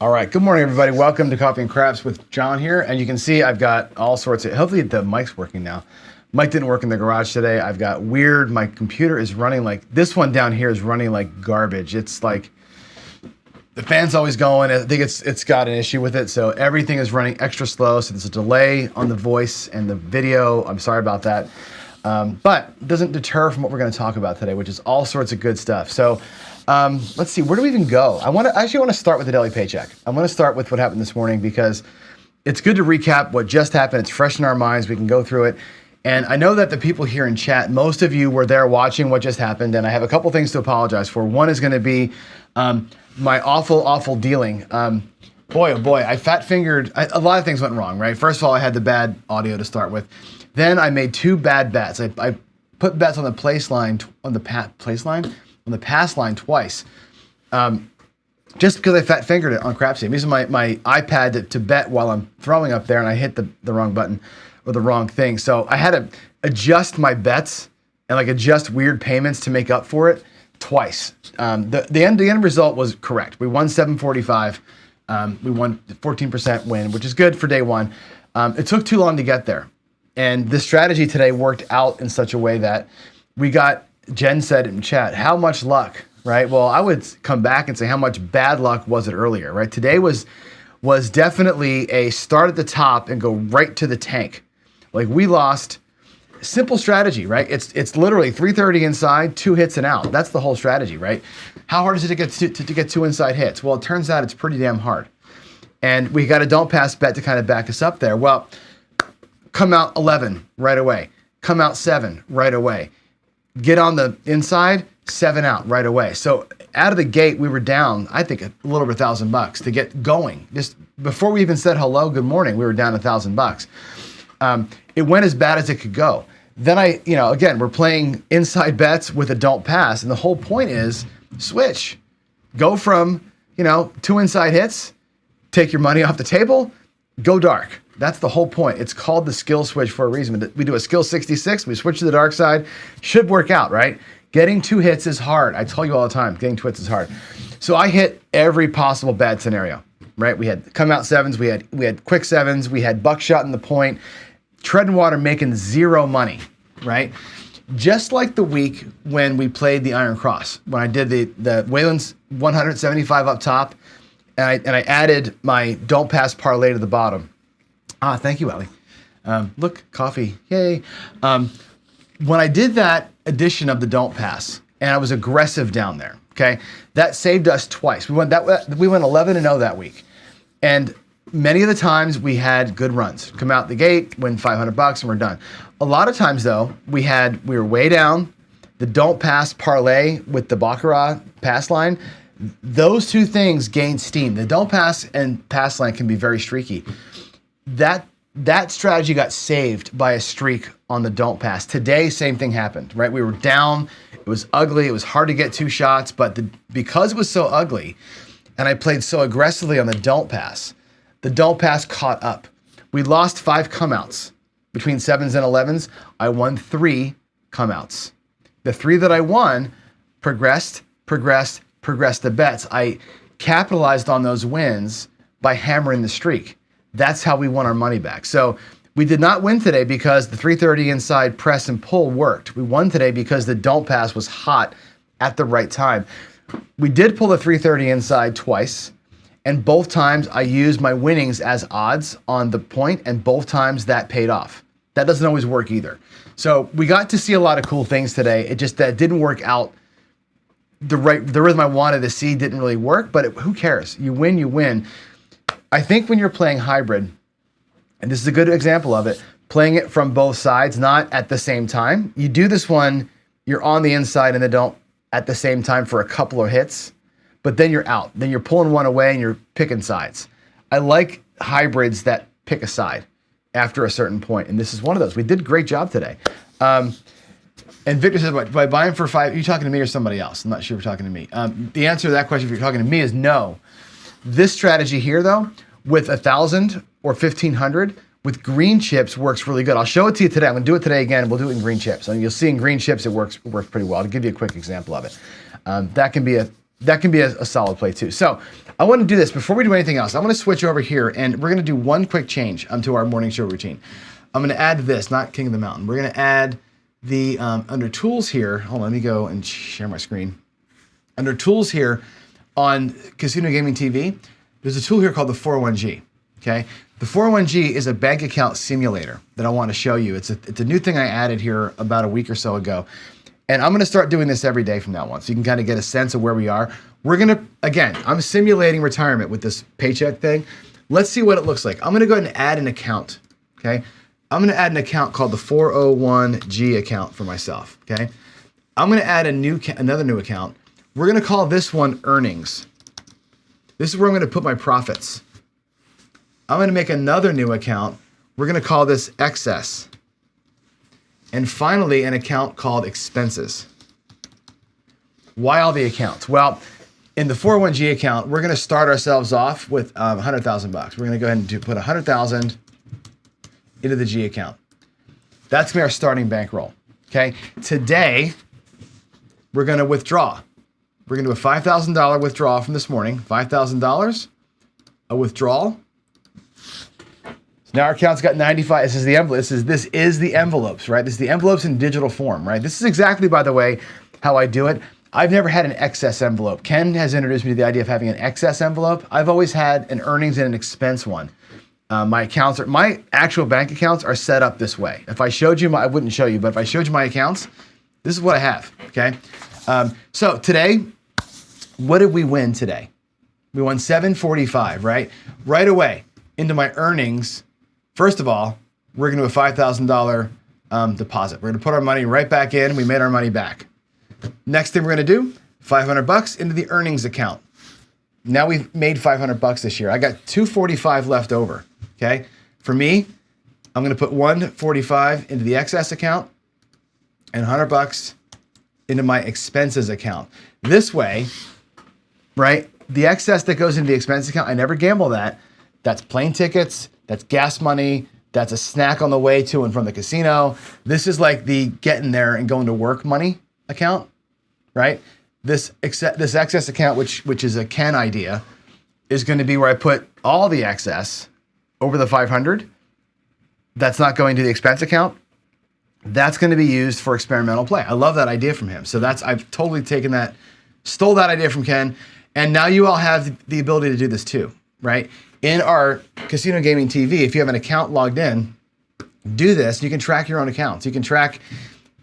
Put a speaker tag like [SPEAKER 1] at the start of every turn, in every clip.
[SPEAKER 1] All right, good morning, everybody. Welcome to Coffee and Craps with John here. And you can see I've got all sorts of, hopefully the mic's working now. Mic didn't work in the garage today. I've got weird, my computer is running like, this one down here is running like garbage. It's like, the fan's always going. I think it's got an issue with it. So everything is running extra slow. So there's a delay on the voice and the video. I'm sorry about that. But it doesn't deter from what we're going to talk about today, which is all sorts of good stuff. So let's see, where do we even go? I actually want to start with the daily paycheck. I'm going to start with what happened this morning because it's good to recap what just happened. It's fresh in our minds. We can go through it. And I know that the people here in chat, most of you were there watching what just happened. And I have a couple things to apologize for. One is going to be my awful dealing. Boy, oh boy, I fat-fingered. A lot of things went wrong, right? First of all, I had the bad audio to start with. Then I made two bad bets. I put bets on the pass line twice, just because I fat-fingered it on Crapsy. I'm using my iPad to bet while I'm throwing up there, and I hit the wrong button or the wrong thing. So I had to adjust my bets and like adjust weird payments to make up for it twice. The end result was correct. We won 745. We won 14% win, which is good for day one. It took too long to get there. And the strategy today worked out in such a way that we got, Jen said in chat, how much luck, right? Well, I would come back and say, how much bad luck was it earlier, right? Today was definitely a start at the top and go right to the tank. Like we lost, simple strategy, right? It's literally 330 inside, 2 hits and out. That's the whole strategy, right? How hard is it to get 2 inside hits? Well, it turns out it's pretty damn hard. And we got a don't pass bet to kind of back us up there. Well, come out 11 right away. Come out 7 right away. Get on the inside, 7 out right away. So out of the gate, we were down, I think, a little over $1,000 to get going. Just before we even said hello, good morning, we were down $1,000. It went as bad as it could go. Then again, we're playing inside bets with a don't pass. And the whole point is switch. Go from, 2 inside hits, take your money off the table, go dark. That's the whole point. It's called the skill switch for a reason. We do a skill 66, we switch to the dark side. Should work out, right? Getting 2 hits is hard. I tell you all the time, getting 2 hits is hard. So I hit every possible bad scenario, right? We had come out 7s, we had quick 7s, we had buckshot in the point, treading water making 0 money, right? Just like the week when we played the Iron Cross, when I did the Wayland's 175 up top, and I added my don't pass parlay to the bottom. Thank you, Ellie. Look, coffee, yay. When I did that edition of the don't pass, and I was aggressive down there, okay, that saved us twice. We went 11-0 that week, and many of the times we had good runs. Come out the gate, win $500, and we're done. A lot of times though, we were way down. The don't pass parlay with the Baccarat pass line, those 2 things gain steam. The don't pass and pass line can be very streaky. That strategy got saved by a streak on the don't pass. Today, same thing happened, right? We were down. It was ugly. It was hard to get 2 shots, but because it was so ugly, and I played so aggressively on the don't pass caught up. We lost 5 come-outs. Between 7s and 11s, I won 3 come-outs. The 3 that I won progressed the bets. I capitalized on those wins by hammering the streak. That's how we won our money back. So we did not win today because the 330 inside press and pull worked. We won today because the don't pass was hot at the right time. We did pull the 330 inside twice, and both times I used my winnings as odds on the point, and both times that paid off. That doesn't always work either. So we got to see a lot of cool things today. It just that didn't work out the rhythm I wanted to see didn't really work, but who cares? You win, you win. I think when you're playing hybrid, and this is a good example of it, playing it from both sides, not at the same time. You do this one, you're on the inside and the don't at the same time for a couple of hits, but then you're out. Then you're pulling one away and you're picking sides. I like hybrids that pick a side after a certain point, and this is one of those. We did a great job today. And Victor says, what, by buying for 5, are you talking to me or somebody else? I'm not sure if you're talking to me. The answer to that question, if you're talking to me, is no. This strategy here, though, with 1,000 or 1,500, with green chips works really good. I'll show it to you today. I'm gonna do it today again. We'll do it in green chips. And you'll see in green chips, it works pretty well. I'll give you a quick example of it. That can be that can be a solid play too. So I want to do this before we do anything else. I want to switch over here and we're going to do one quick change to our morning show routine. I'm going to add this, not King of the Mountain. We're going to add the, under tools here, hold on, let me go and share my screen. Under tools here on Casino Gaming TV, there's a tool here called the 401G, okay? The 401G is a bank account simulator that I want to show you. It's a new thing I added here about a week or so ago. And I'm going to start doing this every day from now on, so you can kind of get a sense of where we are. We're going to, again, I'm simulating retirement with this paycheck thing. Let's see what it looks like. I'm going to go ahead and add an account, okay? I'm going to add an account called the 401G account for myself, okay? I'm going to add another new account. We're going to call this one earnings. This is where I'm going to put my profits. I'm going to make another new account. We're going to call this excess. And finally, an account called expenses. Why all the accounts? Well, in the 401G account, we're going to start ourselves off with $100,000 bucks. We're going to go ahead and put 100,000 into the G account. That's going to be our starting bankroll. Okay. Today, we're going to withdraw. We're going to do a $5,000 withdrawal from this morning. $5,000, a withdrawal. So now our account's got 95. This is the envelope. This is the envelopes, right? This is the envelopes in digital form, right? This is exactly, by the way, how I do it. I've never had an excess envelope. Ken has introduced me to the idea of having an excess envelope. I've always had an earnings and an expense one. My actual bank accounts are set up this way. If I showed you I wouldn't show you, but if I showed you my accounts, this is what I have, okay? So today, what did we win today? We won $745, right? Right away into my earnings. First of all, we're going to do a $5,000 deposit. We're going to put our money right back in. We made our money back. Next thing we're going to do, $500 into the earnings account. Now we've made $500 this year. I got $245 left over. Okay. For me, I'm going to put $145 into the excess account and $100 into my expenses account. This way, right? The excess that goes into the expense account, I never gamble that. That's plane tickets. That's gas money. That's a snack on the way to and from the casino. This is like the getting there and going to work money account, right? This excess account, which is a Ken idea, is going to be where I put all the excess over the 500. That's not going to the expense account. That's going to be used for experimental play. I love that idea from him. So I've totally taken that, stole that idea from Ken. And now you all have the ability to do this too, right? In our Casino Gaming TV, if you have an account logged in, do this. You can track your own accounts. You can track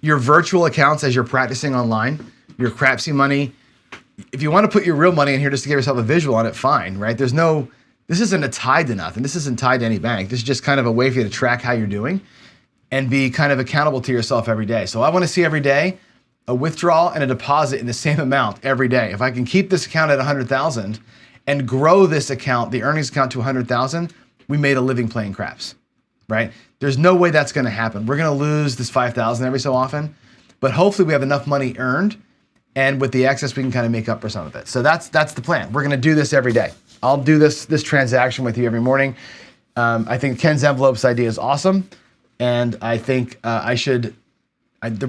[SPEAKER 1] your virtual accounts as you're practicing online, your Crapsy money. If you want to put your real money in here just to give yourself a visual on it, fine, right? This isn't tied to nothing. This isn't tied to any bank. This is just kind of a way for you to track how you're doing and be kind of accountable to yourself every day. So I want to see every day a withdrawal and a deposit in the same amount every day. If I can keep this account at 100,000 and grow this account, the earnings account to 100,000, we made a living playing craps, right? There's no way that's going to happen. We're going to lose this 5,000 every so often, but hopefully we have enough money earned, and with the excess, we can kind of make up for some of it. So that's the plan. We're going to do this every day. I'll do this transaction with you every morning. I think Ken's envelopes idea is awesome, and I think the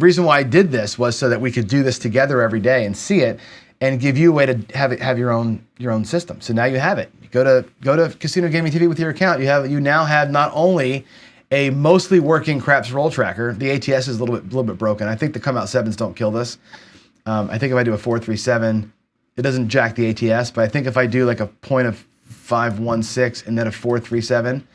[SPEAKER 1] reason why I did this was so that we could do this together every day and see it, and give you a way to have your own system. So now you have it. You go to Casino Gaming TV with your account. You now have not only a mostly working craps roll tracker. The ATS is a little bit broken. I think the come out 7s don't kill this. I think if I do a 437, it doesn't jack the ATS, but I think if I do like a point of 516 and then a 437,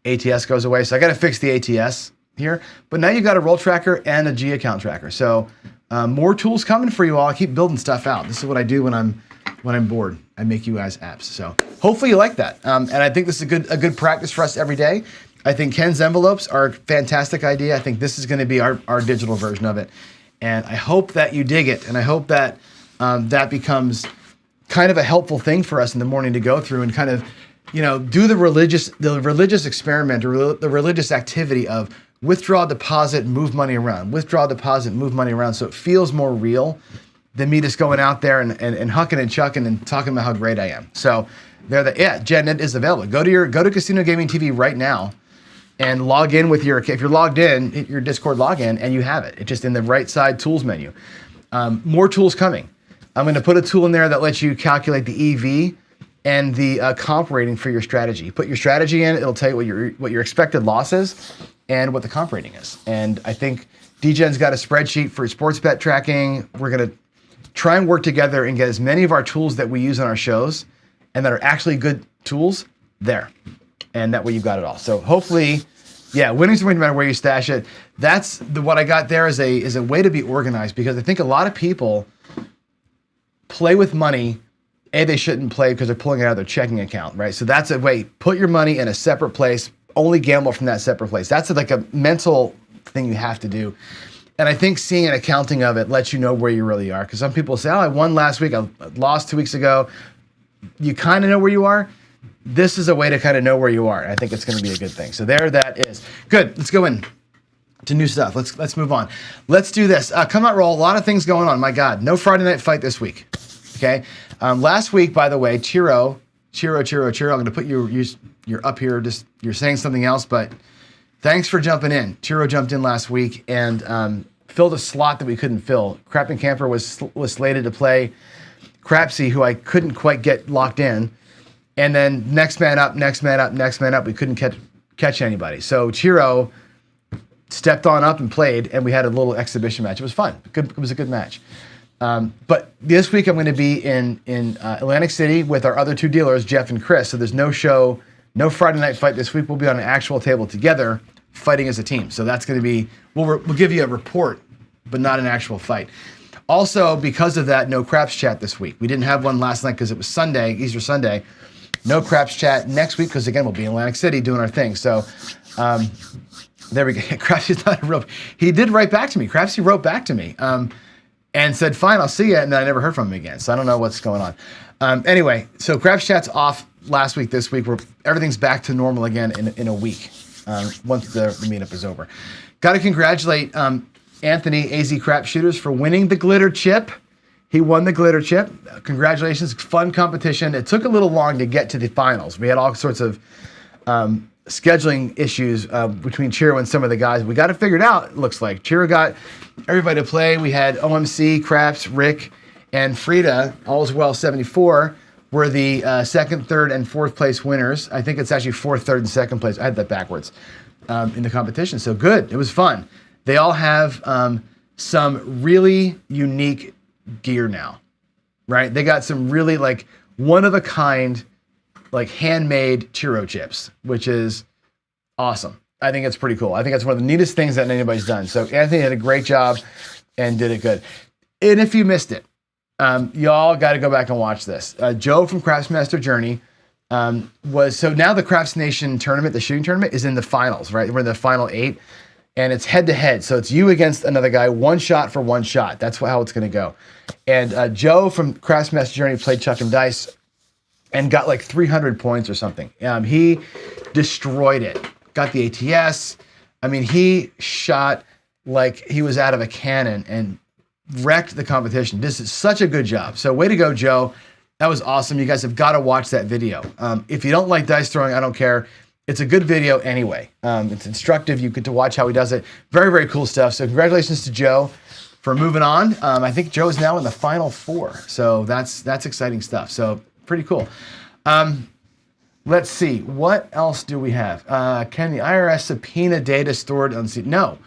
[SPEAKER 1] ATS goes away. So I got to fix the ATS here. But now you've got a roll tracker and a G account tracker. So more tools coming for you all. I keep building stuff out. This is what I do when I'm bored. I make you guys apps. So hopefully you like that. And I think this is a good practice for us every day. I think Ken's envelopes are a fantastic idea. I think this is going to be our digital version of it. And I hope that you dig it. And I hope that that becomes kind of a helpful thing for us in the morning to go through and kind of, do the religious experiment or the religious activity of withdraw, deposit, move money around. Withdraw, deposit, move money around. So it feels more real than me just going out there and hucking and chucking and talking about how great I am. So Jen, it is available. Go to Casino Gaming TV right now and log in with if you're logged in, hit your Discord login and you have it. It's just in the right side tools menu. More tools coming. I'm going to put a tool in there that lets you calculate the EV and the comp rating for your strategy. You put your strategy in, it'll tell you what your expected loss is and what the comp rating is. And I think DGen's got a spreadsheet for sports bet tracking. We're going to try and work together and get as many of our tools that we use on our shows and that are actually good tools there. And that way you've got it all. So hopefully, yeah, winning's the way no matter where you stash it. That's what I got there is a way to be organized, because I think a lot of people play with money. They shouldn't play because they're pulling it out of their checking account, right? So that's a way. Put your money in a separate place. Only gamble from that separate place. That's like a mental thing you have to do. And I think seeing an accounting of it lets you know where you really are. Because some people say, oh, I won last week. I lost 2 weeks ago. You kind of know where you are. This is a way to kind of know where you are. And I think it's going to be a good thing. So there that is. Good. Let's go in to new stuff. Let's move on. Let's do this. Come out roll. A lot of things going on. My God. No Friday night fight this week. Okay. Last week, by the way, Chiro. I'm going to put you're up here. Just you're saying something else, but thanks for jumping in. Chiro jumped in last week and filled a slot that we couldn't fill. Crap and Camper was slated to play Crapsy, who I couldn't quite get locked in. And then next man up. We couldn't catch anybody. So Chiro stepped on up and played, and we had a little exhibition match. It was fun. It was a good match. But this week I'm going to be in Atlantic City with our other two dealers, Jeff and Chris. So there's no show, no Friday night fight this week. We'll be on an actual table together, fighting as a team. So that's going to be, we'll give you a report, but not an actual fight. Also, because of that, no craps chat this week. We didn't have one last night because it was Sunday, Easter Sunday. No craps chat next week because, again, we'll be in Atlantic City doing our thing. So there we go. Crapsy's not a real. He did write back to me. Crapsy wrote back to me and said, fine, I'll see you. And then I never heard from him again. So I don't know what's going on. Anyway, so craps chat's off last week, this week. Everything's back to normal again in a week once the meetup is over. Got to congratulate Anthony, AZ Crap Shooters, for winning the glitter chip. He won the glitter chip. Congratulations. Fun competition. It took a little long to get to the finals. We had all sorts of scheduling issues between Chiro and some of the guys. We got it figured out, it looks like. Chiro got everybody to play. We had OMC, Craps, Rick, and Frida, All's Well 74, were the second, third, and fourth place winners. I think it's actually fourth, third, and second place. I had that backwards in the competition. So good. It was fun. They all have some really unique gear now, right? They got some really like one-of-a-kind, like handmade Chiro chips, which is awesome. I think it's pretty cool. I think that's one of the neatest things that anybody's done. So Anthony did a great job and did it good. And if you missed it, y'all got to go back and watch this. Joe from Craftsmaster Journey so now the Crafts Nation tournament, the shooting tournament, is in the finals, right? We're in the final 8. And it's head-to-head, so it's you against another guy, one shot for one shot. That's how it's going to go. And Joe from Craftsmaster Journey played Chuck and Dice and got like 300 points or something. He destroyed it. Got the ATS. I mean, he shot like he was out of a cannon and wrecked the competition. This is such a good job. So way to go, Joe. That was awesome. You guys have got to watch that video. If you don't like dice throwing, I don't care. It's a good video anyway. It's instructive. You get to watch how he does it. Very, very cool stuff. So congratulations to Joe for moving on. I think Joe is now in the final 4. So that's exciting stuff. So pretty cool. Let's see. What else do we have? Can the IRS subpoena data stored on? No.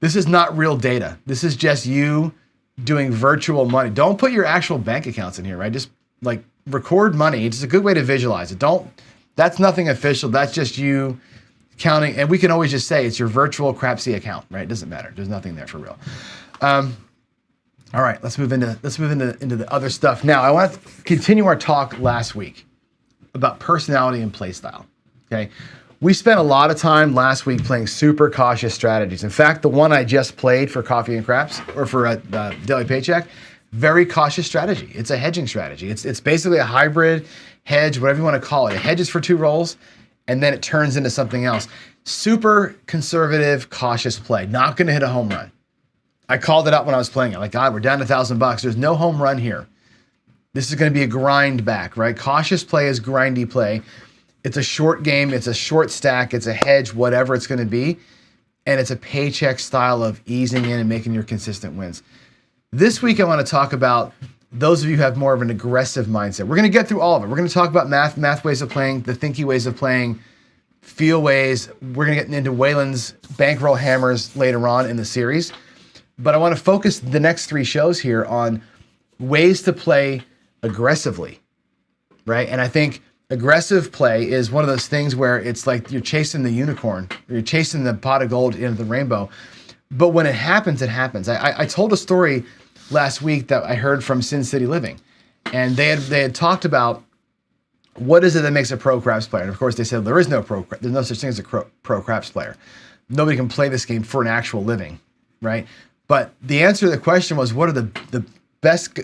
[SPEAKER 1] This is not real data. This is just you doing virtual money. Don't put your actual bank accounts in here, right? Just like record money. It's a good way to visualize it. That's nothing official. That's just you counting. And we can always just say it's your virtual Crapsy account, right? It doesn't matter. There's nothing there for real. All right, let's move into the other stuff. Now, I want to continue our talk last week about personality and play style. Okay. We spent a lot of time last week playing super cautious strategies. In fact, the one I just played for Coffee and Craps or for Daily Paycheck, very cautious strategy. It's a hedging strategy. It's basically a hybrid hedge, whatever you want to call it. It hedges for 2 rolls, and then it turns into something else. Super conservative, cautious play. Not going to hit a home run. I called it out when I was playing it. Like, God, we're down to $1,000. There's no home run here. This is going to be a grind back, right? Cautious play is grindy play. It's a short game. It's a short stack. It's a hedge, whatever it's going to be. And it's a paycheck style of easing in and making your consistent wins. This week, I want to talk about those of you who have more of an aggressive mindset. We're going to get through all of it. We're going to talk about math ways of playing, the thinky ways of playing, feel ways. We're going to get into Waylon's bankroll hammers later on in the series. But I want to focus the next 3 shows here on ways to play aggressively, right? And I think aggressive play is one of those things where it's like you're chasing the unicorn, or you're chasing the pot of gold into the rainbow. But when it happens, it happens. I told a story last week that I heard from Sin City Living, and they had talked about what is it that makes a pro craps player. And of course, they said there's no such thing as a pro craps player. Nobody can play this game for an actual living, right? But the answer to the question was, what are the best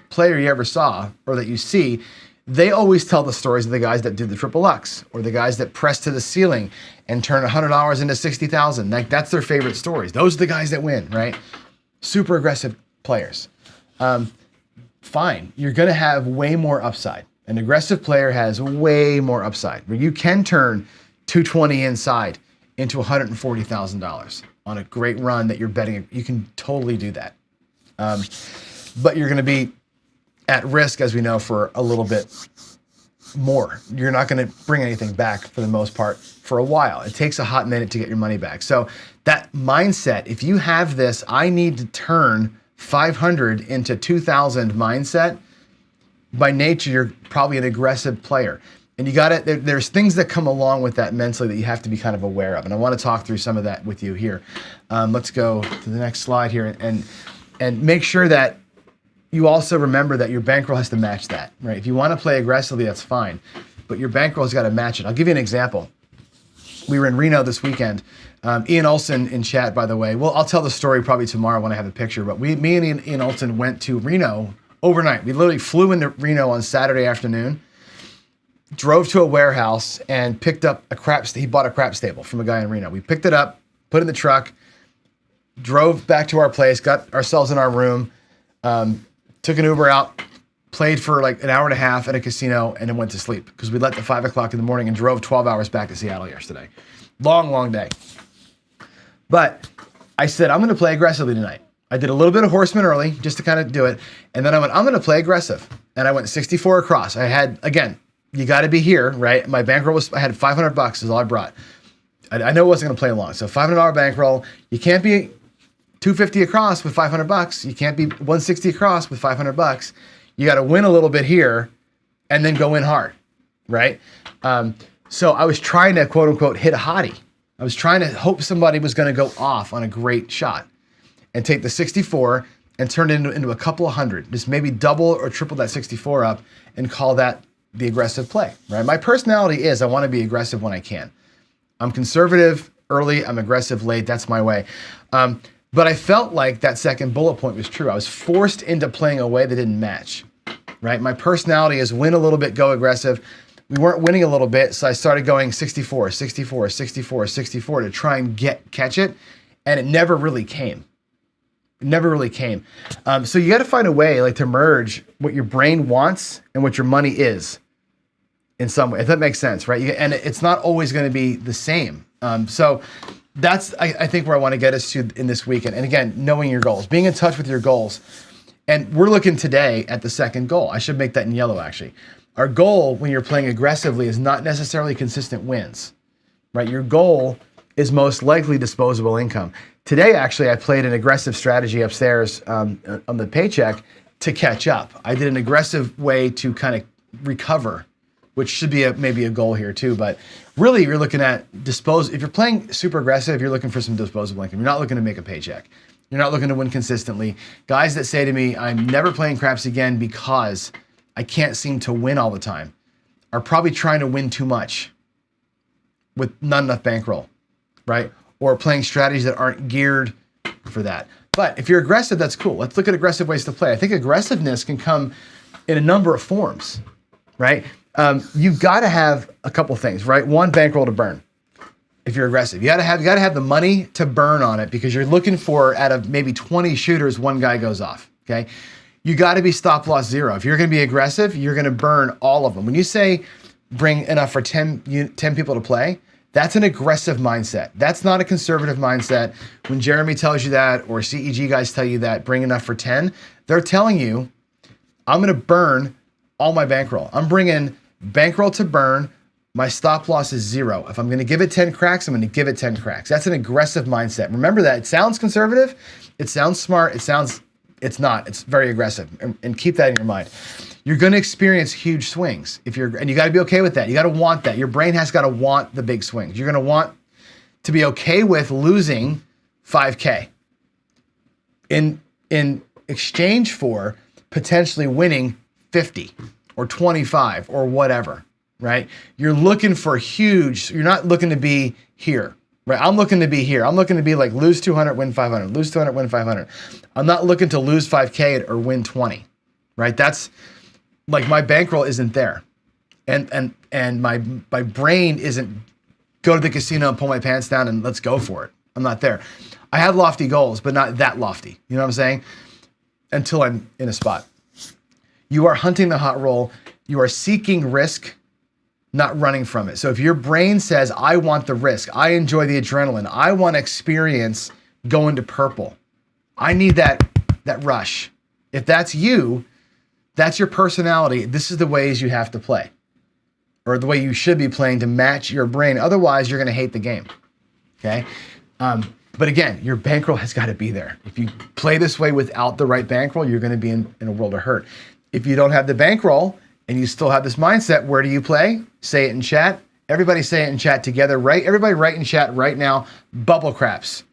[SPEAKER 1] player you ever saw or that you see? They always tell the stories of the guys that do the triple X, or the guys that press to the ceiling and turn $100 into 60,000. Like, that's their favorite stories. Those are the guys that win, right? Super aggressive players. Fine, you're going to have way more upside. An aggressive player has way more upside, where you can turn 220 inside into $140,000 on a great run that you're betting. You can totally do that. But you're going to be at risk, as we know, for a little bit more. You're not going to bring anything back for the most part for a while. It takes a hot minute to get your money back. So that mindset, if you have this, I need to turn 500 into 2,000 mindset, by nature, you're probably an aggressive player. And you got to, there's things that come along with that mentally that you have to be kind of aware of. And I want to talk through some of that with you here. Let's go to the next slide here and make sure that you also remember that your bankroll has to match that, right? If you want to play aggressively, that's fine, but your bankroll's got to match it. I'll give you an example. We were in Reno this weekend. Ian Olson in chat, by the way. Well, I'll tell the story probably tomorrow when I have a picture, but me and Ian Olson went to Reno overnight. We literally flew into Reno on Saturday afternoon, drove to a warehouse and picked up he bought a craps table from a guy in Reno. We picked it up, put it in the truck, drove back to our place, got ourselves in our room, took an Uber out, played for like an hour and a half at a casino, and then went to sleep because we left at 5 o'clock in the morning and drove 12 hours back to Seattle yesterday. Long, long day. But I said, I'm going to play aggressively tonight. I did a little bit of horseman early just to kind of do it. And then I went, I'm going to play aggressive. And I went 64 across. I had, again, you got to be here, right? My bankroll I had $500 is all I brought. I know I wasn't going to play long. So $500 bankroll. You can't be 250 across with $500. You can't be 160 across with $500. You got to win a little bit here and then go in hard, right? So I was trying to, quote unquote, hit a hottie. I was trying to hope somebody was going to go off on a great shot and take the 64 and turn it into a couple of hundred, just maybe double or triple that 64 up and call that the aggressive play, right? My personality is I want to be aggressive when I can. I'm conservative early, I'm aggressive late, that's my way. But I felt like that second bullet point was true. I was forced into playing a way that didn't match, right? My personality is win a little bit, go aggressive. We weren't winning a little bit, so I started going 64, 64, 64, 64 to try and catch it, and it never really came. It never really came. So you got to find a way like to merge what your brain wants and what your money is in some way, if that makes sense, right? And it's not always going to be the same. So that's, I think, where I want to get us to in this weekend. And again, knowing your goals, being in touch with your goals. And we're looking today at the second goal. I should make that in yellow, actually. Our goal when you're playing aggressively is not necessarily consistent wins, right? Your goal is most likely disposable income. Today, actually, I played an aggressive strategy upstairs on the paycheck to catch up. I did an aggressive way to kind of recover, which should be maybe a goal here too. But really, you're looking at if you're playing super aggressive, you're looking for some disposable income. You're not looking to make a paycheck. You're not looking to win consistently. Guys that say to me, I'm never playing craps again because I can't seem to win all the time, are probably trying to win too much with not enough bankroll, right? Or playing strategies that aren't geared for that. But if you're aggressive, that's cool. Let's look at aggressive ways to play. I think aggressiveness can come in a number of forms, right? You've got to have a couple things, right? One, bankroll to burn. If you're aggressive, you got to have the money to burn on it because you're looking for, out of maybe 20 shooters, one guy goes off. Okay, you got to be stop loss zero. If you're going to be aggressive, you're going to burn all of them. When you say bring enough for 10 people to play, that's an aggressive mindset. That's not a conservative mindset. When Jeremy tells you that, or CEG guys tell you that, bring enough for 10, they're telling you, I'm going to burn all my bankroll. I'm bringing bankroll to burn. My stop loss is 0. If I'm going to give it 10 cracks, I'm going to give it 10 cracks. That's an aggressive mindset. Remember that. It sounds conservative. It sounds smart. It's not. It's very aggressive. And keep that in your mind. You're going to experience huge swings and you got to be okay with that. You got to want that. Your brain has got to want the big swings. You're going to want to be okay with losing 5K in exchange for potentially winning 50 or 25 or whatever, right? You're looking for huge, you're not looking to be here, right? I'm looking to be here. I'm looking to be like lose 200, win 500, lose 200, win 500. I'm not looking to lose 5K or win 20, right? That's like my bankroll isn't there. And my brain isn't go to the casino and pull my pants down and let's go for it. I'm not there. I have lofty goals, but not that lofty. You know what I'm saying? Until I'm in a spot. You are hunting the hot roll. You are seeking risk, not running from it. So if your brain says, I want the risk, I enjoy the adrenaline, I want to experience going to purple, I need that rush. If that's you, that's your personality. This is the ways you have to play, or the way you should be playing to match your brain. Otherwise, you're going to hate the game. Okay? But again, your bankroll has got to be there. If you play this way without the right bankroll, you're going to be in a world of hurt. If you don't have the bankroll and you still have this mindset, where do you play? Say it in chat. Everybody say it in chat together, right? Everybody write in chat right now, bubble craps.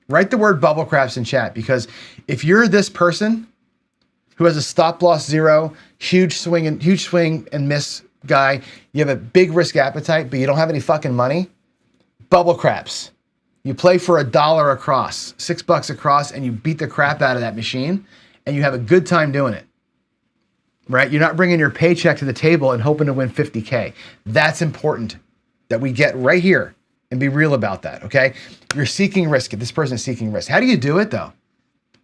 [SPEAKER 1] Write the word bubble craps in chat, because if you're this person who has a stop loss 0, huge swing and miss guy, you have a big risk appetite, but you don't have any fucking money, bubble craps. You play for $1 across, $6 across, and you beat the crap out of that machine, and you have a good time doing it, right? You're not bringing your paycheck to the table and hoping to win 50K. That's important that we get right here and be real about that, okay? You're seeking risk. This person is seeking risk. How do you do it, though?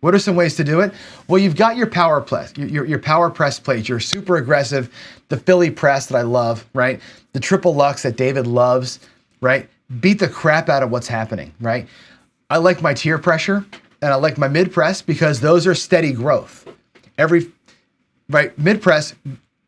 [SPEAKER 1] What are some ways to do it? Well, you've got your power press, your power press plays, your super aggressive, the Philly press that I love, right? The triple Lux that David loves, right? Beat the crap out of what's happening, right? I like my tier pressure and I like my mid press because those are steady growth. Mid press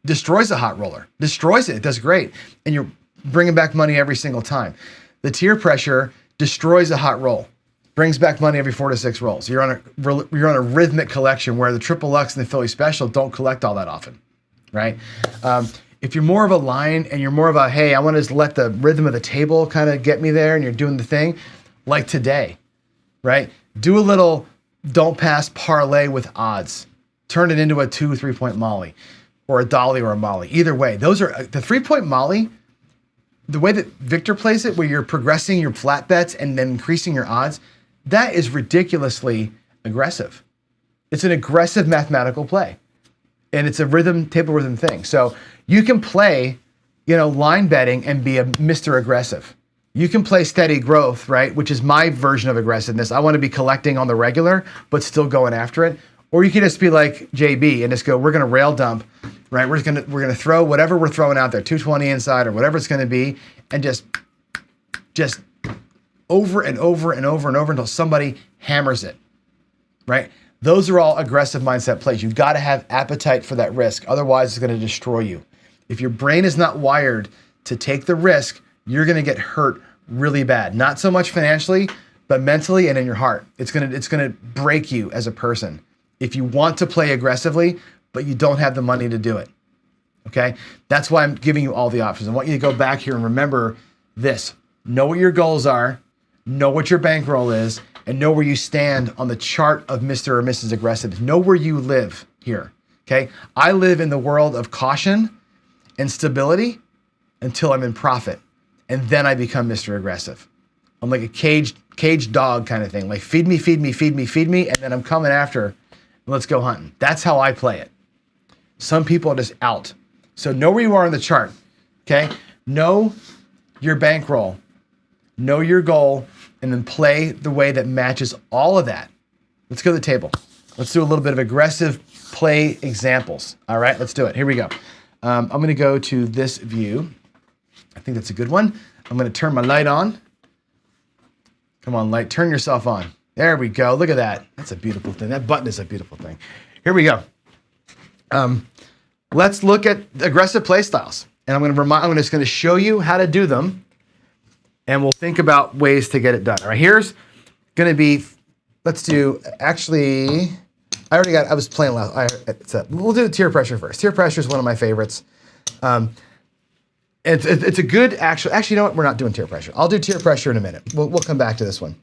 [SPEAKER 1] destroys a hot roller, destroys it. It does great. And you're bringing back money every single time. The tier pressure destroys a hot roll, brings back money every 4 to 6 rolls. You're on a rhythmic collection where the triple Lux and the Philly special don't collect all that often, right? If you're more of a line and you're more of a, hey, I want to just let the rhythm of the table kind of get me there, and you're doing the thing, like today, right? Do a little don't pass parlay with odds. Turn it into a 2 or 3 point molly, or a dolly or a molly. Either way, those are the 3 point molly. The way that Victor plays it, where you're progressing your flat bets and then increasing your odds, that is ridiculously aggressive. It's an aggressive mathematical play. And it's a table rhythm thing. So you can play, line betting and be a Mr. Aggressive. You can play steady growth, right? Which is my version of aggressiveness. I want to be collecting on the regular, but still going after it. Or you can just be like JB and just go, we're going to rail dump, right? We're going to throw whatever we're throwing out there, 220 inside or whatever it's going to be, and just over and over and over and over until somebody hammers it, right? Those are all aggressive mindset plays. You've got to have appetite for that risk. Otherwise, it's going to destroy you. If your brain is not wired to take the risk, you're going to get hurt really bad. Not so much financially, but mentally and in your heart. It's going to break you as a person if you want to play aggressively, but you don't have the money to do it. Okay? That's why I'm giving you all the options. I want you to go back here and remember this. Know what your goals are, know what your bankroll is, and know where you stand on the chart of Mr. or Mrs. Aggressive. Know where you live here, okay? I live in the world of caution and stability until I'm in profit, and then I become Mr. Aggressive. I'm like a caged dog kind of thing, like feed me, feed me, feed me, feed me, and then I'm coming after, and let's go hunting. That's how I play it. Some people are just out. So know where you are on the chart, okay? Know your bankroll, know your goal, and then play the way that matches all of that. Let's go to the table. Let's do a little bit of aggressive play examples. All right, let's do it. Here we go. I'm going to go to this view. I think that's a good one. I'm going to turn my light on. Come on, light, turn yourself on. There we go. Look at that. That's a beautiful thing. That button is a beautiful thing. Here we go. let's look at aggressive play styles. And I'm just going to show you how to do them. And we'll think about ways to get it done. All right, here's going to be, let's do, actually, I was playing last, we'll do tier pressure first. Tier pressure is one of my favorites. It's a good, actually, you know what? We're not doing tier pressure. I'll do tier pressure in a minute. We'll come back to this one.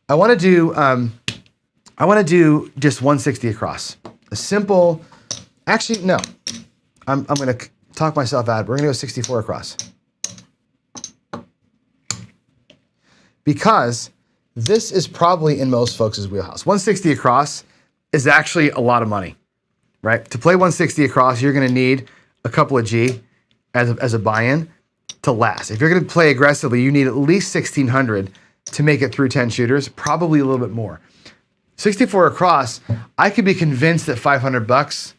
[SPEAKER 1] I want to do just 160 across. A simple, actually, no. I'm going to talk myself out. We're going to go 64 across. Because this is probably in most folks' wheelhouse. 160 across is actually a lot of money, right? To play 160 across, you're going to need a couple of G as a buy-in to last. If you're going to play aggressively, you need at least 1,600 to make it through 10 shooters, probably a little bit more. 64 across, I could be convinced that $500,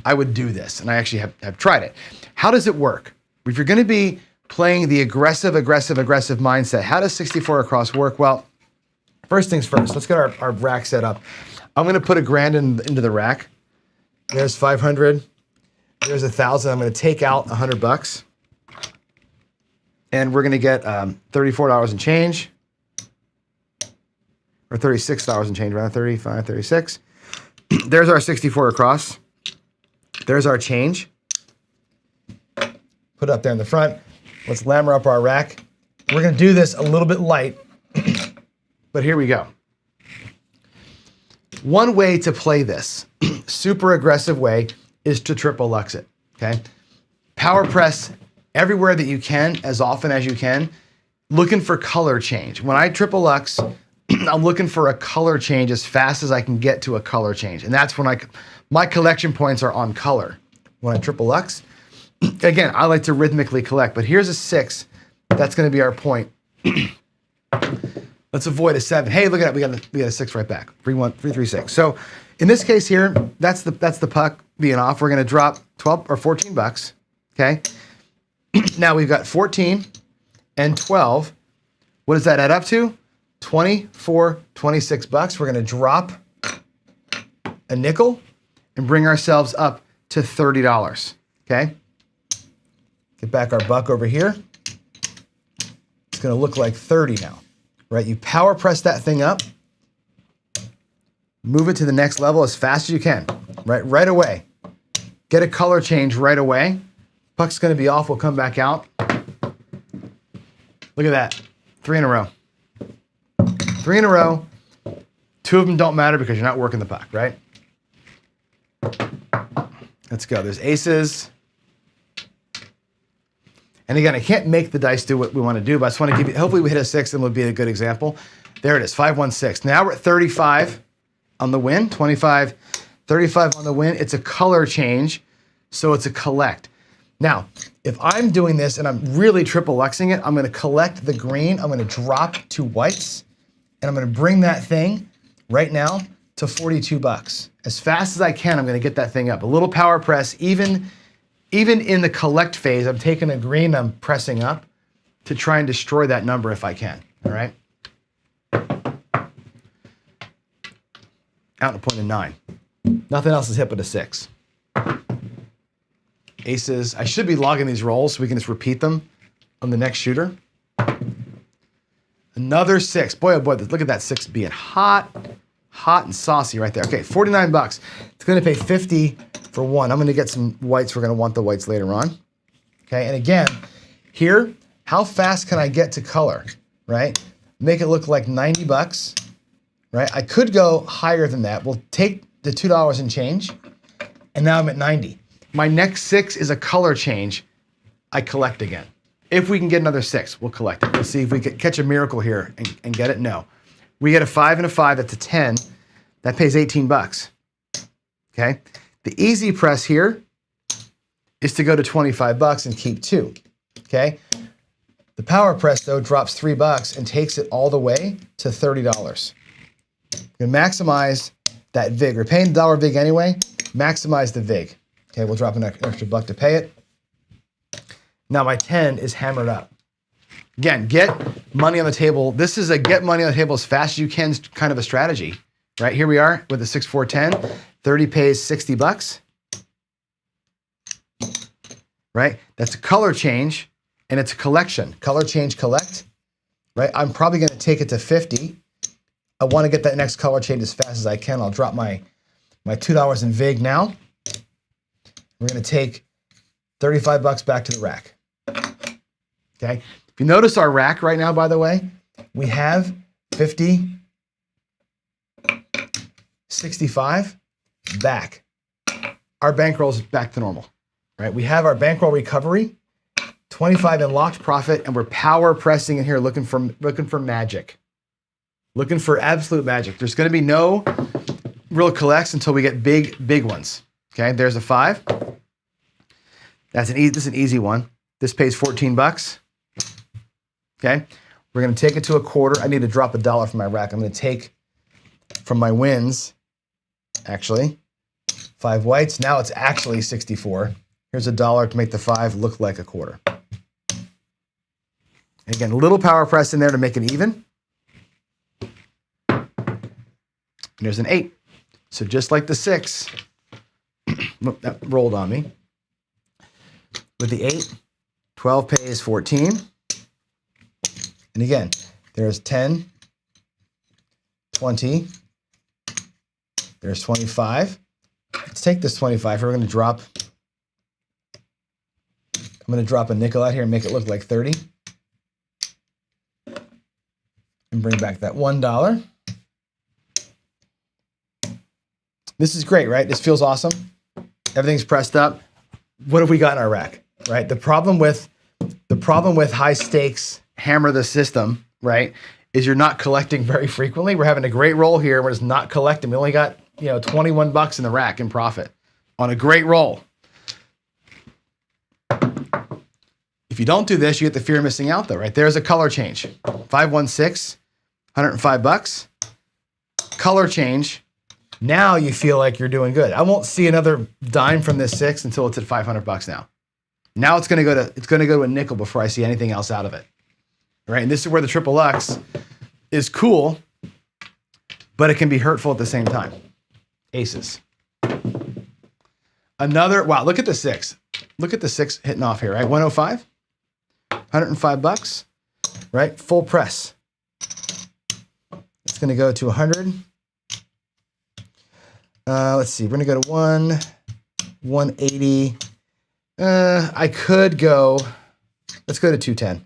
[SPEAKER 1] I would do this, and I actually have tried it. How does it work? If you're going to be playing the aggressive mindset, how does 64 across work? Well, first things first, let's get our rack set up. I'm going to put $1,000 into the rack. There's 500. There's 1,000. I'm going to take out $100, and we're going to get $34 and change, or $36 and change, around 35, 36. There's our 64 across. There's our change. Put it up there in the front. Let's lammer up our rack. We're going to do this a little bit light, but here we go. One way to play this, super aggressive way, is to triple lux it, okay? Power press everywhere that you can, as often as you can, looking for color change. When I triple lux, I'm looking for a color change as fast as I can get to a color change. And that's when my collection points are on color. When I triple lux, again, I like to rhythmically collect, but here's a 6. That's going to be our point. Let's avoid a 7. Hey, look at that. We got a 6 right back. 3-1, 3-3-6. So in this case here, that's the puck being off. We're going to drop 12 or $14. Okay. Now we've got 14 and 12. What does that add up to? 24, $26. We're going to drop a nickel and bring ourselves up to $30. Okay. Get back our buck over here. It's going to look like 30 now, right? You power press that thing up, move it to the next level as fast as you can, right away. Get a color change right away. Puck's going to be off. We'll come back out. Look at that. 3 in a row. 3 in a row. 2 of them don't matter because you're not working the puck, right? Let's go. There's aces. And again, I can't make the dice do what we want to do, but I just want to give you, hopefully we hit a 6 and would be a good example. There it is, 5-1-6. Now we're at 35 on the win, 25, 35 on the win. It's a color change, so it's a collect. Now, if I'm doing this and I'm really triple luxing it, I'm going to collect the green, I'm going to drop 2 whites, and I'm going to bring that thing right now to $42. As fast as I can, I'm going to get that thing up. A little power press, even in the collect phase, I'm taking a green, I'm pressing up to try and destroy that number if I can, all right? Out and a point of 9. Nothing else is hit but a 6. Aces, I should be logging these rolls so we can just repeat them on the next shooter. Another 6, boy, oh boy, look at that 6 being hot and saucy right there. Okay, $49. It's gonna pay 50 for 1. I'm gonna get some whites. We're gonna want the whites later on. Okay, and again, here, how fast can I get to color, right? Make it look like $90, right? I could go higher than that. We'll take the $2 and change, and now I'm at 90. My next 6 is a color change. I collect again. If we can get another 6, we'll collect it. Let's see if we can catch a miracle here and get it. No. We get a 5 and a 5, that's a 10. That pays $18, okay? The easy press here is to go to $25 and keep 2, okay? The power press, though, drops $3 and takes it all the way to $30. We're gonna maximize that VIG. We're paying the $1 VIG anyway, maximize the VIG. Okay, we'll drop an extra buck to pay it. Now my 10 is hammered up. Again, get money on the table. This is a get money on the table as fast as you can kind of a strategy, right? Here we are with a 6-4-10. 30 pays $60. right? That's a color change, and it's a collection. Color change, collect, right? I'm probably gonna take it to 50. I wanna get that next color change as fast as I can. I'll drop my $2 in VIG now. We're gonna take 35 bucks back to the rack, okay? If you notice our rack right now, by the way, we have 50, 65, back. Our bankroll's back to normal, right? We have our bankroll recovery, 25 in locked profit, and we're power pressing in here looking for magic. Looking for absolute magic. There's gonna be no real collects until we get big ones. Okay, there's a 5. This is an easy one. This pays 14 bucks. Okay, we're gonna take it to a quarter. I need to drop $1 from my rack. I'm gonna take from my wins, actually, 5 whites. Now it's actually 64. Here's $1 to make the 5 look like a quarter. Again, a little power press in there to make it even. And there's an 8. So just like the 6, that rolled on me. With the 8, 12 pays 14. And again, there's 10, 20, there's 25. Let's take this 25. We're going to drop, I'm going to drop a nickel out here and make it look like 30. And bring back that $1. This is great, right? This feels awesome. Everything's pressed up. What have we got in our rack, right? The problem with high stakes hammer the system, right, is you're not collecting very frequently. We're having a great roll here. We're just not collecting. We only got 21 bucks in the rack in profit on a great roll. If you don't do this, you get the fear of missing out, though, right? There's a color change. 516, 105 bucks. Color change. Now you feel like you're doing good. I won't see another dime from this 6 until it's at 500 bucks now. Now it's gonna go to a nickel before I see anything else out of it. Right? And this is where the triple X is cool, but it can be hurtful at the same time. Aces. Wow, look at the 6. Look at the 6 hitting off here, right? 105, 105 bucks, right? Full press. It's gonna go to 100. Let's see, we're gonna go to 180. I could go, let's go to 210.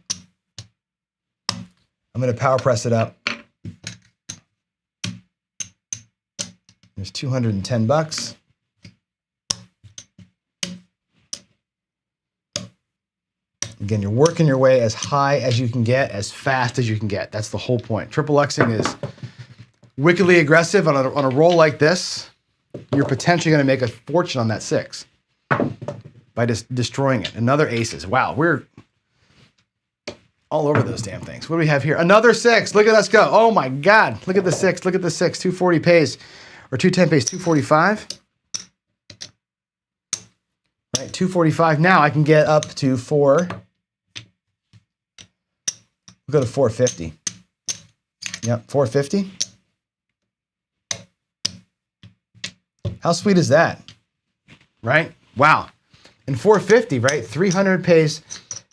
[SPEAKER 1] I'm gonna power press it up. There's 210 bucks. Again, you're working your way as high as you can get, as fast as you can get. That's the whole point. Triple Xing is wickedly aggressive on a roll like this. You're potentially going to make a fortune on that 6 by just destroying it. Another aces. Wow, we're all over those damn things. What do we have here? Another 6. Look at us go. Oh my God. Look at the 6. Look at the 6. 240 pays, or 210 pays 245. Right, 245. Now I can get up to 4. We'll go to 450. Yep, 450. How sweet is that? Right? Wow. And 450, right? 300 pays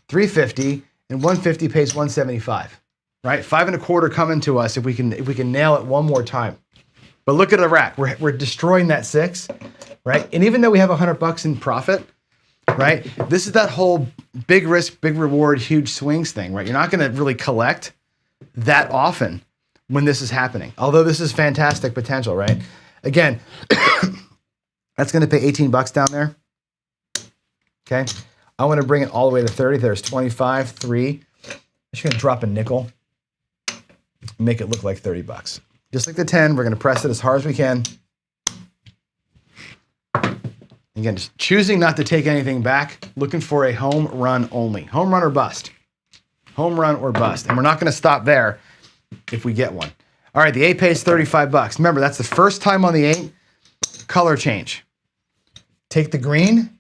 [SPEAKER 1] 350 and 150 pays 175. Right? 5 1/4 coming to us if we can nail it one more time. But look at the rack. We're destroying that 6, right? And even though we have 100 bucks in profit, right? This is that whole big risk, big reward, huge swings thing, right? You're not going to really collect that often when this is happening. Although this is fantastic potential, right? Again, that's going to pay 18 bucks down there. Okay. I want to bring it all the way to 30. There's 25, 3. I'm just going to drop a nickel and make it look like 30 bucks. Just like the 10, we're going to press it as hard as we can. Again, just choosing not to take anything back, looking for a home run only. Home run or bust. Home run or bust. And we're not going to stop there if we get one. All right, the 8 pays 35 bucks. Remember, that's the first time on the 8. Color change. Take the green,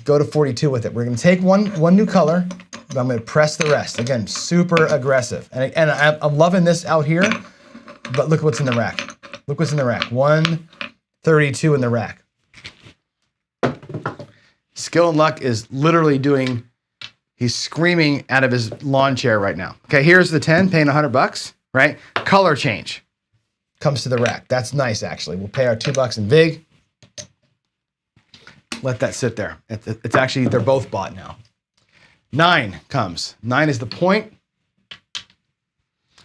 [SPEAKER 1] go to 42 with it. We're going to take one new color, but I'm going to press the rest. Again, super aggressive. And I'm loving this out here, but look what's in the rack. Look what's in the rack. 132 in the rack. Skill and luck is literally he's screaming out of his lawn chair right now. Okay, here's the 10, paying $100, right? Color change comes to the rack. That's nice, actually. We'll pay our $2 in VIG. Let that sit there. It's actually, they're both bought now. 9 comes. 9 is the point.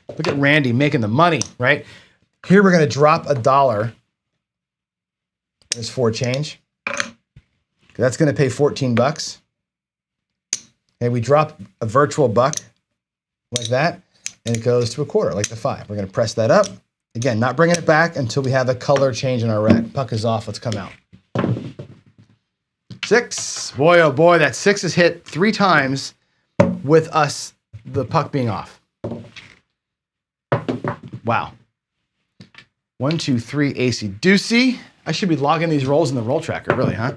[SPEAKER 1] Look at Randy making the money, right? Here we're going to drop $1. There's 4 change. That's going to pay $14. Okay, we drop a virtual buck like that, and it goes to a quarter, like the 5. We're going to press that up. Again, not bringing it back until we have a color change in our rack. Puck is off. Let's come out. 6. Boy, oh boy, that 6 is hit 3 times with us, the puck being off. Wow. 1, 2, 3, AC doozy. I should be logging these rolls in the roll tracker, really, huh?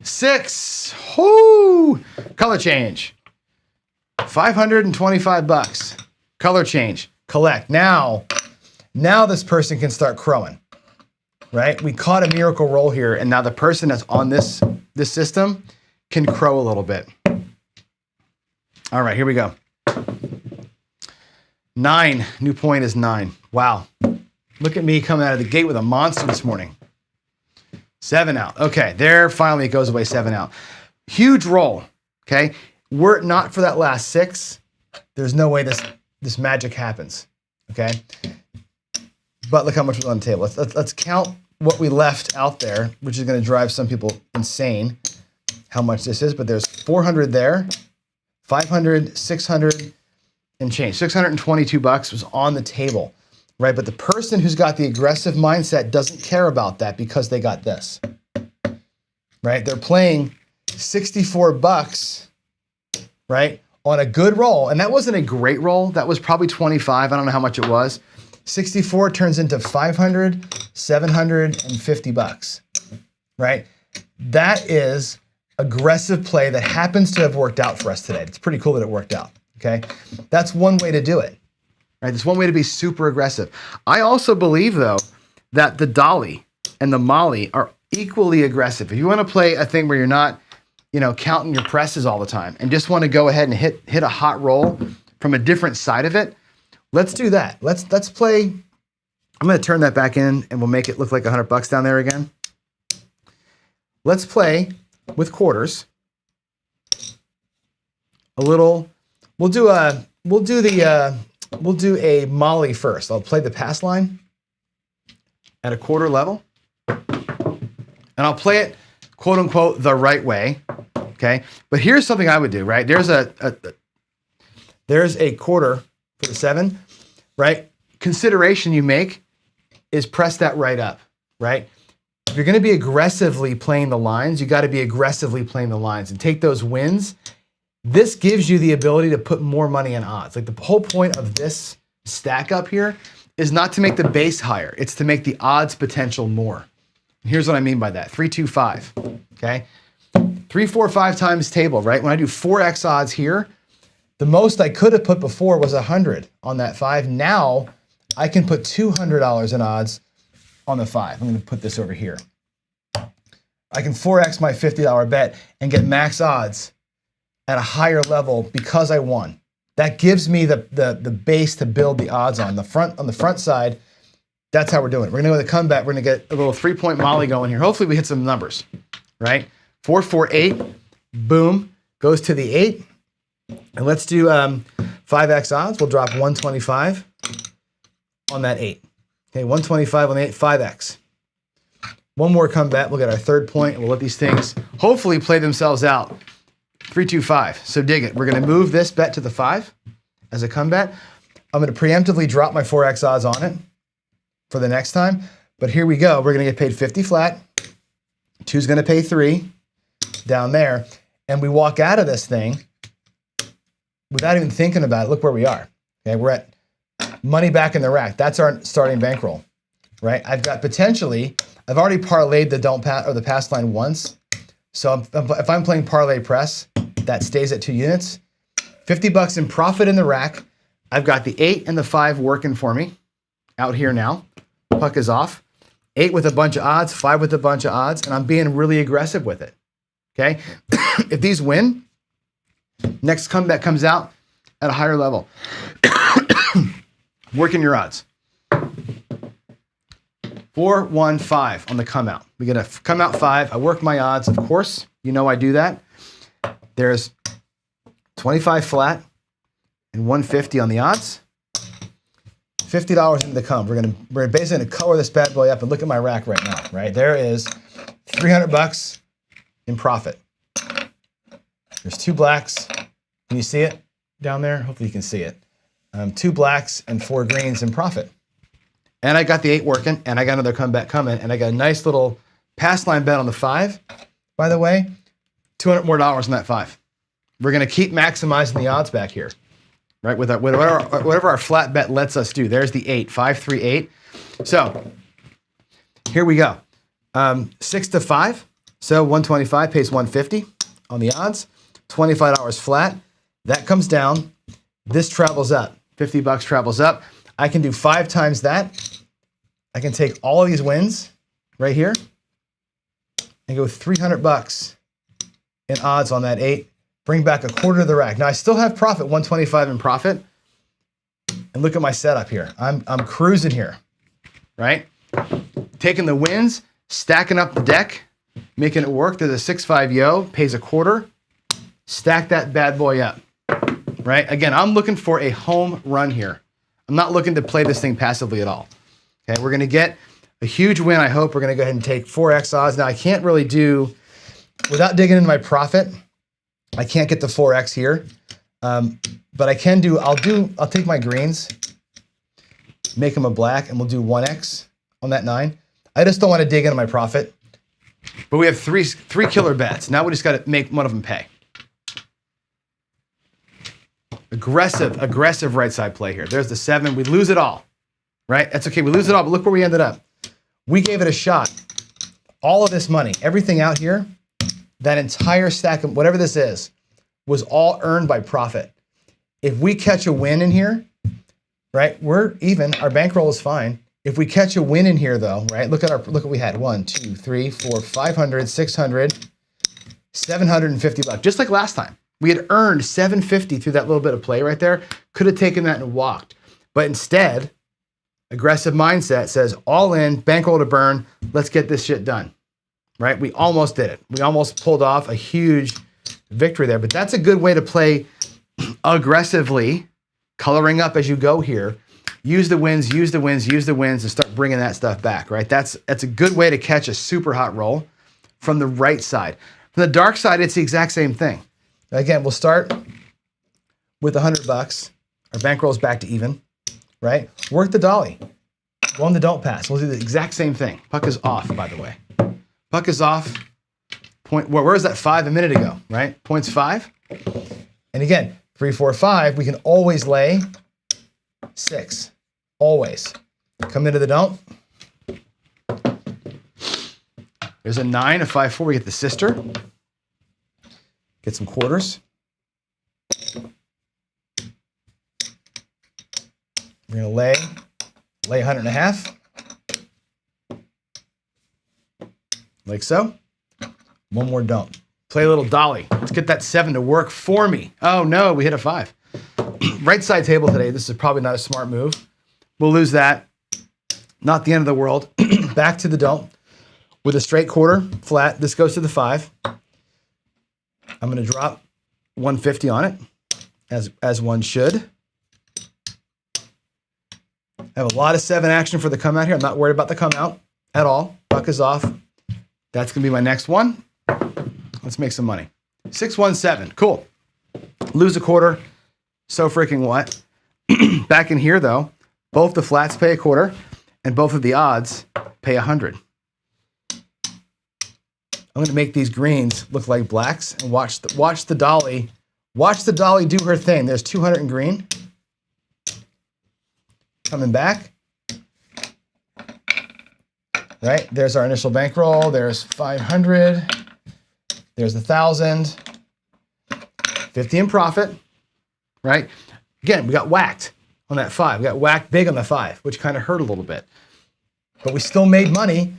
[SPEAKER 1] 6. Whoo! Color change. $525. Color change. Collect. Now this person can start crowing, right? We caught a miracle roll here, and now the person that's on this system can crow a little bit. All right, here we go. 9. New point is 9. Wow. Look at me coming out of the gate with a monster this morning. 7 out. Okay, there finally it goes away. 7 out. Huge roll. Okay, were it not for that last 6, there's no way this magic happens. Okay, but look how much was on the table. Let's count what we left out there, which is going to drive some people insane. How much this is? But there's 400 there, 500, 600, and change. $622 was on the table. Right, but the person who's got the aggressive mindset doesn't care about that because they got this. Right, they're playing $64, right, on a good roll, and that wasn't a great roll. That was probably 25. I don't know how much it was. 64 turns into 500, $750. Right, that is aggressive play that happens to have worked out for us today. It's pretty cool that it worked out. Okay, that's one way to do it. Right, there's one way to be super aggressive. I also believe, though, that the dolly and the molly are equally aggressive. If you want to play a thing where you're not, counting your presses all the time and just want to go ahead and hit a hot roll from a different side of it, let's do that. Let's play. I'm going to turn that back in, and we'll make it look like $100 down there again. Let's play with quarters. A little. We'll do a molly first. I'll play the pass line at a quarter level, and I'll play it, quote unquote, the right way. Okay, but here's something I would do. Right, there's a quarter for the 7. Right, consideration you make is press that right up. Right, if you're going to be aggressively playing the lines, you got to be aggressively playing the lines and take those wins. This gives you the ability to put more money in odds. Like the whole point of this stack up here is not to make the base higher. It's to make the odds potential more. And here's what I mean by that. 3, 2, 5. Okay. 3, 4, 5 times table, right? When I do 4x odds here, the most I could have put before was 100 on that 5. Now I can put $200 in odds on the 5. I'm going to put this over here. I can 4x my $50 bet and get max odds at a higher level because I won. That gives me the base to build the odds on. On the front side, that's how we're doing it. We're gonna go with a comeback. We're gonna get a little 3-point molly going here. Hopefully we hit some numbers, right? 4, 4, 8, boom, goes to the 8. And let's do 5x odds. We'll drop 125 on that 8. Okay, 125 on the 8, 5x. One more comeback. We'll get our 3rd point, and we'll let these things hopefully play themselves out. 3, 2, 5. So dig it. We're going to move this bet to the 5 as a comeback. I'm going to preemptively drop my 4x odds on it for the next time. But here we go. We're going to get paid 50 flat. 2's going to pay 3 down there. And we walk out of this thing without even thinking about it. Look where we are. Okay, we're at money back in the rack. That's our starting bankroll, right? I've got potentially, I've already parlayed the don't pass or the pass line once. So if I'm playing parlay press, that stays at 2 units. $50 in profit in the rack. I've got the 8 and the 5 working for me out here now. Puck is off. 8 with a bunch of odds, 5 with a bunch of odds, and I'm being really aggressive with it. okay? If these win, next comeback comes out at a higher level. Working your odds. 4, 1, 5 on the come out. We get a come out 5. I work my odds, of course. You know I do that. There's 25 flat and 150 on the odds. $50 into the come. We're basically gonna color this bad boy up and look at my rack right now. Right there is $300 in profit. There's 2 blacks. Can you see it down there? Hopefully you can see it. 2 blacks and 4 greens in profit. And I got the 8 working, and I got another comeback coming, and I got a nice little pass line bet on the 5. By the way, $200 more on that 5. We're gonna keep maximizing the odds back here, right? With whatever our flat bet lets us do. There's the 8, 5, 3, 8. So here we go. 6 to 5. So 125 pays 150 on the odds. $25 flat. That comes down. This travels up. $50 travels up. I can do 5 times that. I can take all of these wins right here and go $300 in odds on that 8. Bring back a quarter of the rack. Now I still have profit, 125 in profit. And look at my setup here. I'm cruising here, right? Taking the wins, stacking up the deck, making it work. There's a 6-5 yo, pays a quarter. Stack that bad boy up, right? Again, I'm looking for a home run here. I'm not looking to play this thing passively at all. Okay, we're gonna get a huge win, I hope. We're gonna go ahead and take 4x odds. Now I can't really do, without digging into my profit, I can't get the 4x here. But I can do, I'll take my greens, make them a black, and we'll do 1x on that 9. I just don't wanna dig into my profit. But we have three killer bets. Now we just gotta make one of them pay. Aggressive right side play here. There's the 7. We lose it all, right? That's okay. We lose it all, but look where we ended up. We gave it a shot. All of this money, everything out here, that entire stack of whatever this is, was all earned by profit. If we catch a win in here, right, we're even. Our bankroll is fine. If we catch a win in here, though, right, look what we had. 1, 2, 3, 4, 500, 600, $750, just like last time. We had earned $750 through that little bit of play right there. Could have taken that and walked. But instead, aggressive mindset says all in, bankroll to burn, let's get this shit done, right? We almost did it. We almost pulled off a huge victory there. But that's a good way to play aggressively, coloring up as you go here. Use the wins, and start bringing that stuff back, right? That's a good way to catch a super hot roll from the right side. From the dark side, it's the exact same thing. Again, we'll start with $100. Our bankroll is back to even, right? Work the dolly. Go on the don't pass. We'll do the exact same thing. Puck is off, by the way. Puck is off. Point. Where was that 5 a minute ago, right? Point's 5. And again, 3, 4, 5. We can always lay 6. Always. Come into the don't. There's a 9, a 5, 4. We get the sister. Get some quarters. We're gonna lay 100.5. Like so. One more don't. Play a little dolly. Let's get that 7 to work for me. Oh no, we hit a 5. Right side table today. This is probably not a smart move. We'll lose that. Not the end of the world. Back to the don't. With a straight quarter, flat. This goes to the 5. I'm going to drop 150 on it, as one should. I have a lot of 7 action for the come out here. I'm not worried about the come out at all. Buck is off. That's going to be my next one. Let's make some money. 617. Cool. Lose a quarter. So freaking what? Back in here, though, both the flats pay a quarter, and both of the odds pay 100. I'm going to make these greens look like blacks and watch the dolly. Watch the dolly do her thing. There's 200 in green. Coming back. Right? There's our initial bankroll. There's 500. There's 1,000. 50 in profit. Right? Again, we got whacked on that 5. We got whacked big on the 5, which kind of hurt a little bit. But we still made money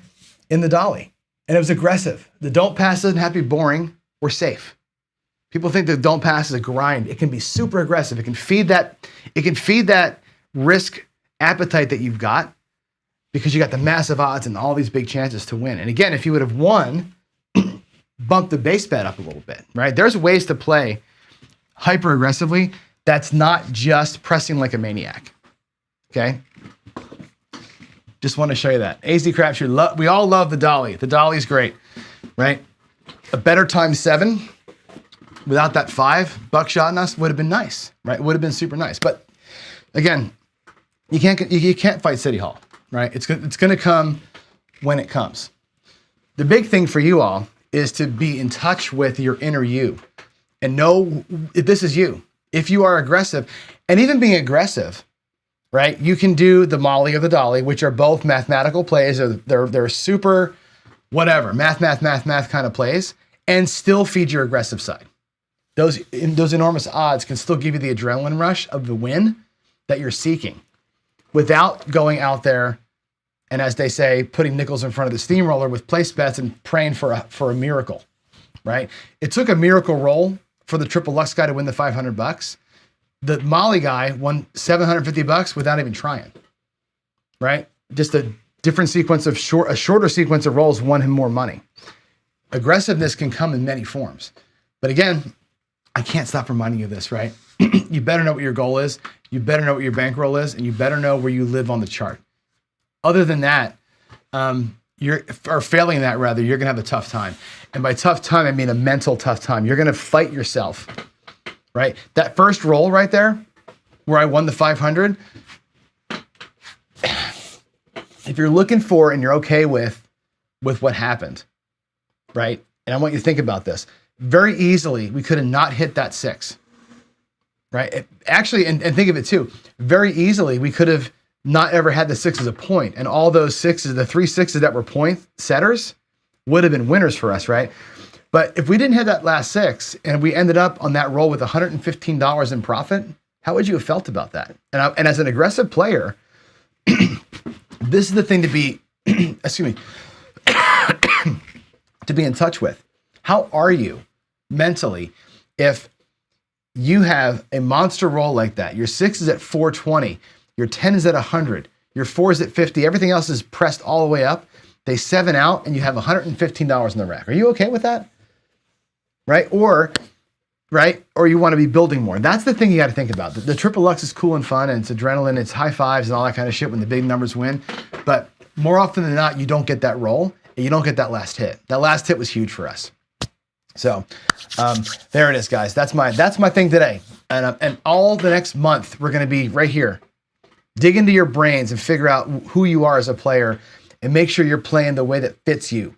[SPEAKER 1] in the dolly. And it was aggressive. The don't pass doesn't have to be boring. we're safe. People think that don't pass is a grind. It can be super aggressive. It can feed that risk appetite that you've got because you got the massive odds and all these big chances to win. And again, if you would have won, bump the base bet up a little bit, right? There's ways to play hyper aggressively. That's not just pressing like a maniac. Okay. Just want to show you that. AZ Crapshoot, we all love the dolly. The dolly's great, right? A better ×7 without that 5 buckshot in us would have been nice, right? It would have been super nice. But again, you can't fight City Hall, right? It's going to come when it comes. The big thing for you all is to be in touch with your inner you and know if this is you. If you are aggressive, and even being aggressive, right? You can do the molly or the dolly, which are both mathematical plays. They're super whatever, math kind of plays, and still feed your aggressive side. Those enormous odds can still give you the adrenaline rush of the win that you're seeking without going out there and, as they say, putting nickels in front of the steamroller with place bets and praying for a miracle, right? It took a miracle roll for the triple Lux guy to win the $500. The Molly guy won $750 without even trying, right? Just a different sequence of a shorter sequence of rolls won him more money. Aggressiveness can come in many forms. But again, I can't stop reminding you of this, right? You better know what your goal is. You better know what your bankroll is, and you better know where you live on the chart. Other than that, you're failing that rather, you're gonna have a tough time. And by tough time, I mean a mental tough time. You're gonna fight yourself, right? That first roll right there, where I won the 500, if you're looking for and you're okay with what happened, right? And I want you to think about this. Very easily, we could have not hit that 6, right? Actually, and think of it too, very easily, we could have not ever had the 6 as a point, and all those 6s, the 3 6s that were point setters, would have been winners for us, right? But if we didn't hit that last 6 and we ended up on that roll with $115 in profit, how would you have felt about that? And as an aggressive player, this is the thing to be, excuse me, to be in touch with. How are you mentally if you have a monster roll like that? Your 6 is at 420, your 10 is at 100, your 4 is at 50, everything else is pressed all the way up. They 7 out and you have $115 in the rack. Are you okay with that? Right? Or you want to be building more. That's the thing you got to think about. The triple Lux is cool and fun, and it's adrenaline, it's high fives and all that kind of shit when the big numbers win. But more often than not, you don't get that roll and you don't get that last hit. That last hit was huge for us. So there it is, guys. That's my thing today. And all the next month, we're going to be right here. Dig into your brains and figure out who you are as a player and make sure you're playing the way that fits you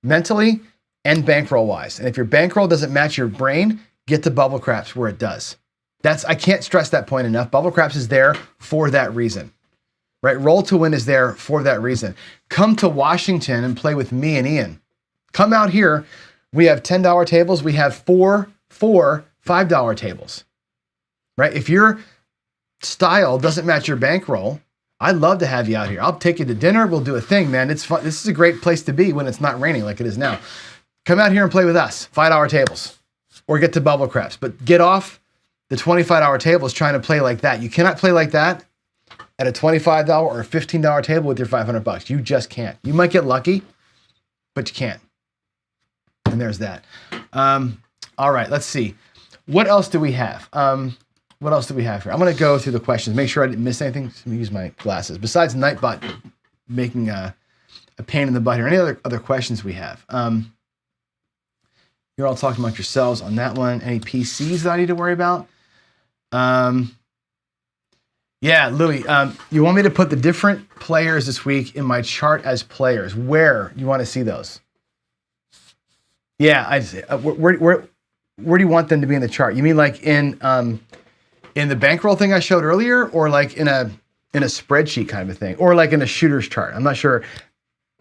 [SPEAKER 1] mentally and bankroll wise. And if your bankroll doesn't match your brain, get to Bubble Craps where it does. I can't stress that point enough. Bubble Craps is there for that reason, right? Roll to Win is there for that reason. Come to Washington and play with me and Ian. Come out here. We have $10 tables. We have four $5 tables, right? If your style doesn't match your bankroll, I'd love to have you out here. I'll take you to dinner. We'll do a thing, man. It's fun. This is a great place to be when it's not raining like it is now. Come out here and play with us. $5 tables. Or get to Bubble Craps. But get off the $25 tables trying to play like that. You cannot play like that at a $25 or a $15 table with your $500. You just can't. You might get lucky, but you can't. And there's that. All right, let's see. What else do we have? What else do we have here? I'm going to go through the questions, make sure I didn't miss anything. Let me use my glasses. Besides Nightbot making a pain in the butt here, any other questions we have? You're all talking about yourselves on that one. Any PCs that I need to worry about? Yeah, Louis, you want me to put the different players this week in my chart as players. Where you want to see those? Yeah, where do you want them to be in the chart? You mean like in the bankroll thing I showed earlier, or like in a spreadsheet kind of a thing, or like in a shooter's chart? I'm not sure.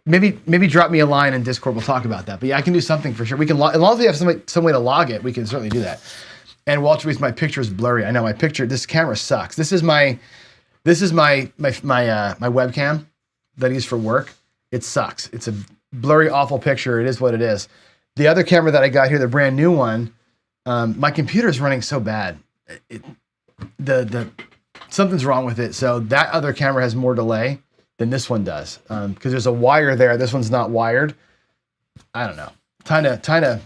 [SPEAKER 1] Maybe drop me a line in Discord. We'll talk about that. But yeah, I can do something for sure. We can, as long as we have some way to log it, we can certainly do that. And Walter Reese, my picture is blurry. I know my picture. This camera sucks. This is my webcam that I use for work. It sucks. It's a blurry, awful picture. It is what it is. The other camera that I got here, the brand new one, my computer is running so bad. Something's wrong with it. So that other camera has more delay than this one does, because there's a wire there. This one's not wired. I don't know. Time to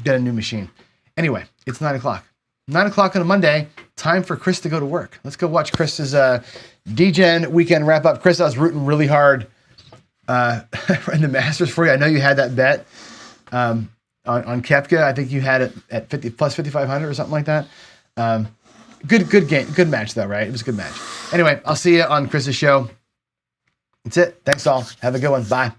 [SPEAKER 1] get a new machine. Anyway, it's 9 o'clock. 9 o'clock on a Monday. Time for Chris to go to work. Let's go watch Chris's DGen weekend wrap up. Chris, I was rooting really hard in the Masters for you. I know you had that bet on Koepka. I think you had it at 50 plus 5,500 or something like that. Good game, good match though, right? It was a good match. Anyway, I'll see you on Chris's show. That's it. Thanks all. Have a good one. Bye.